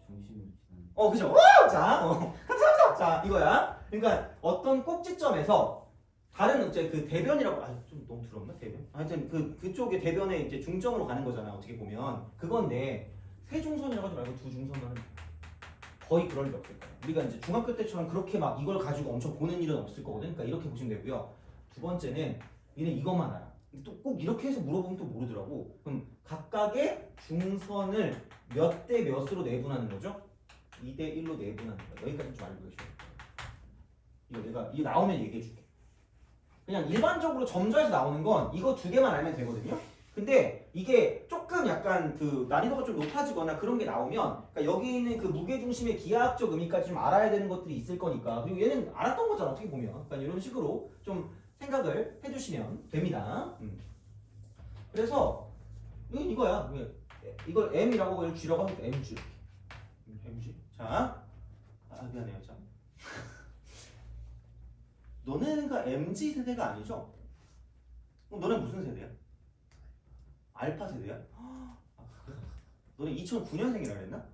중심을 지나는. 그죠? 자, 자, 이거야. 그러니까 어떤 꼭지점에서 다른 이제 그 대변이라고 좀 너무 두렵나 대변? 하여튼 그쪽의 대변에 이제 중점으로 가는 거잖아. 어떻게 보면 그건데 세 중선이라고 하지 말고 두 중선은 거의 그럴 일 없을 거야. 우리가 이제 중학교 때처럼 그렇게 막 이걸 가지고 엄청 보는 일은 없을 거거든. 그러니까 이렇게 보시면 되고요. 두 번째는 얘는 이것만 알아. 또 꼭 이렇게 해서 물어보면 또 모르더라고. 그럼 각각의 중선을 몇 대 몇으로 내분하는 거죠? 2대 1로 내분하는 거야. 여기까지 좀 알고 계셔야 돼요. 이거 나오면 얘기해 줄게. 그냥 일반적으로 점자에서 나오는 건 이거 두 개만 알면 되거든요. 근데 이게 조금 약간 그 난이도가 좀 높아지거나 그런 게 나오면 그러니까 여기 있는 그 무게중심의 기하학적 의미까지 좀 알아야 되는 것들이 있을 거니까 그리고 얘는 알았던 거잖아 어떻게 보면. 그러니까 이런 식으로 좀 생각을 해주시면 됩니다. 그래서 이거야. 이걸 M이라고 그냥 G라고 하면 MG. MG. 자, 미안해요. 자, 너네가 MG 세대가 아니죠? 너네 무슨 세대야? 알파 세대야? 그래? 너네 2009년생이라 그랬나?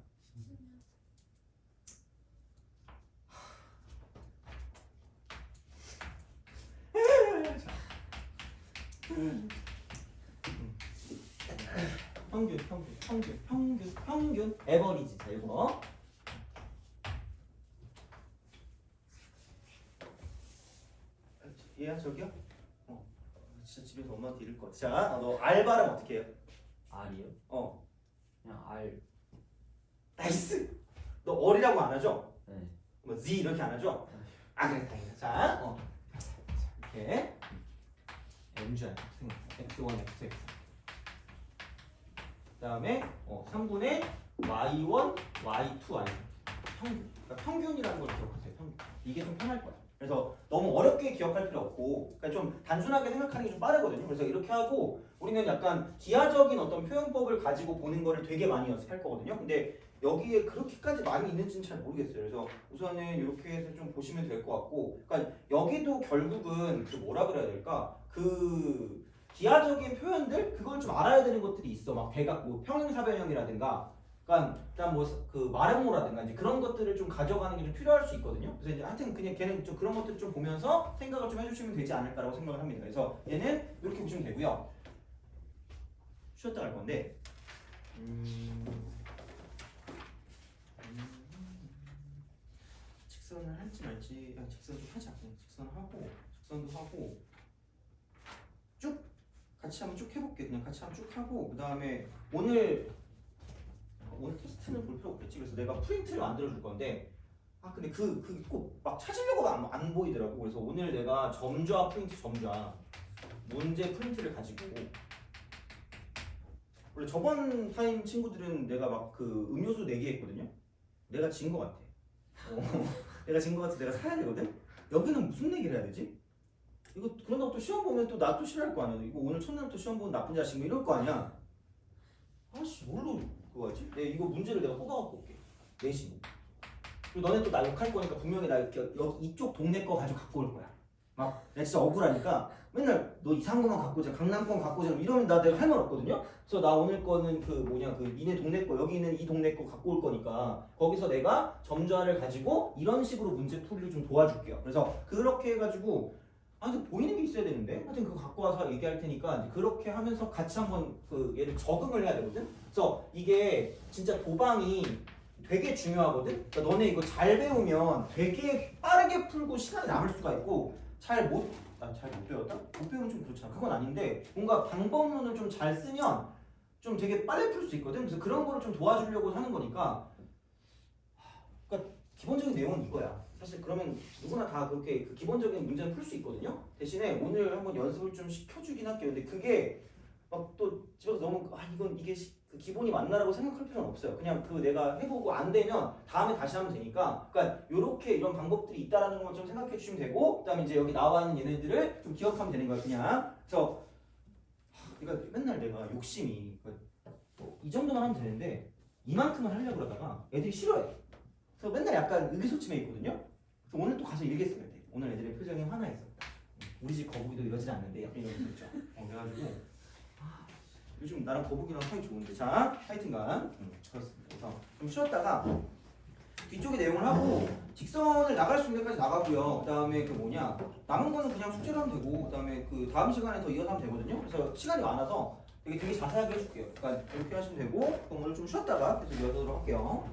평균 에버리지. 자, 이거 얘야 저기요? 진짜 집에서 엄마한테 이럴 것 같아. 자, 너 R 발음 어떻게 해요? R이요? 그냥 R. 나이스. 너 어리라고 안 하죠? 네. 뭐 Z 이렇게 안 하죠? 그래 다행이다. 자, 이렇게 MG야. X1, X2, X. 그다음에 3분의 Y1, Y2, Y3. 평균. 그러니까 평균이라는 걸 기억하세요. 평균. 이게 좀 편할 거야. 그래서 너무 어렵게 기억할 필요 없고 그러니까 좀 단순하게 생각하는 게 좀 빠르거든요. 그래서 이렇게 하고 우리는 약간 기하적인 어떤 표현법을 가지고 보는 거를 되게 많이 연습할 거거든요. 근데 여기에 그렇게까지 많이 있는지는 잘 모르겠어요. 그래서 우선은 이렇게 해서 좀 보시면 될 것 같고, 그러니까 여기도 결국은 그 뭐라 그래야 될까? 그 기하적인 표현들 그걸 좀 알아야 되는 것들이 있어. 막 대각 뭐 평행사변형이라든가, 그러니까 일단 뭐 그 마름모라든가 이제 그런 것들을 좀 가져가는 게 좀 필요할 수 있거든요. 그래서 이제 하여튼 그냥 걔는 좀 그런 것들 좀 보면서 생각을 좀 해주시면 되지 않을까라고 생각을 합니다. 그래서 얘는 이렇게 보시면 되고요. 쉬었다 갈 건데. 직선을 할지 말지. 직선 좀 하자. 그냥 직선하고 직선도 하고 쭉 같이 한번 쭉 해볼게. 그냥 같이 한번 쭉 하고 그 다음에 오늘 테스트는 볼 필요 없겠지. 그래서 내가 프린트를 만들어 줄 건데 근데 그 꼭 막 찾으려고 안 보이더라고. 그래서 오늘 내가 점좌 프린트 점좌 문제 프린트를 가지고 원래 저번 타임 친구들은 내가 막 그 음료수 내기 했거든요. 내가 진 거 같아. 내가 진 거 같아. 내가 사야 되거든. 여기는 무슨 내기를 해야 되지? 이거 그런다고 또 시험 보면 또 나 또 싫어할 거 아니야. 이거 오늘 첫날부터 시험 보면 나쁜 자식 뭐 이럴 거 아니야. 아씨 뭘로 그거 하지? 이거 문제를 내가 뽑아갖고 올게. 내신. 그리고 너네 또 나 욕할 거니까 분명히 나 이렇게 여기 이쪽 동네 거 가지고 갖고 올 거야. 막 내가 진짜 억울하니까 맨날 너 이상한 거만 갖고 오자, 강남권 갖고 오자 이러면 내가 할 말 없거든요. 그래서 나 오늘 거는 그 뭐냐 그 니네 동네 거 여기 있는 이 동네 거 갖고 올 거니까 거기서 내가 점좌를 가지고 이런 식으로 문제 풀이를 좀 도와줄게요. 그래서 그렇게 해가지고 근데 보이는 게 있어야 되는데 하여튼 그거 갖고 와서 얘기할 테니까 이제 그렇게 하면서 같이 한번 그 얘를 적응을 해야 되거든. 그래서 이게 진짜 도방이 되게 중요하거든. 그러니까 너네 이거 잘 배우면 되게 빠르게 풀고 시간이 남을 수가 있고 잘 못 배웠다? 못 배우면 좀 그렇잖아. 그건 아닌데 뭔가 방법론을 좀 잘 쓰면 좀 되게 빨리 풀 수 있거든. 그래서 그런 거를 좀 도와주려고 하는 거니까. 그러니까 기본적인 내용은 이거야. 사실 그러면 누구나 다 그렇게 그 기본적인 문제는 풀 수 있거든요. 대신에 오늘 한번 연습을 좀 시켜주긴 할게요. 근데 그게 막 또 집에서 너무 이게 그 기본이 맞나라고 생각할 필요는 없어요. 그냥 그 내가 해보고 안 되면 다음에 다시 하면 되니까. 그러니까 요렇게 이런 방법들이 있다라는 것만 좀 생각해 주시면 되고, 그다음에 이제 여기 나와 있는 얘네들을 좀 기억하면 되는 거야 그냥. 그래서 그러니까 맨날 내가 욕심이 이 정도만 하면 되는데 이만큼을 하려고 그러다가 애들이 싫어해. 그래서 맨날 약간 의기소침해 있거든요. 그래서 오늘 또 가서 일겠어야 돼. 오늘 애들의 표정이 화나있어. 우리 집 거북이도 이러진 않는데 약간 이런 거 있죠. 그래가지고 요즘 나랑 거북이랑 사이 좋은데. 자, 하여튼간 그렇습니다. 그래서 좀 쉬었다가 뒤쪽에 내용을 하고 직선을 나갈 수 있는 데까지 나가고요. 그 다음에 그 뭐냐 남은 거는 그냥 숙제로 하면 되고 그 다음에 그 다음 시간에 더 이어서 하면 되거든요. 그래서 시간이 많아서 되게 자세하게 해줄게요. 그러니까 이렇게 하시면 되고 그럼 오늘 좀 쉬었다가 계속 이어가도록 할게요.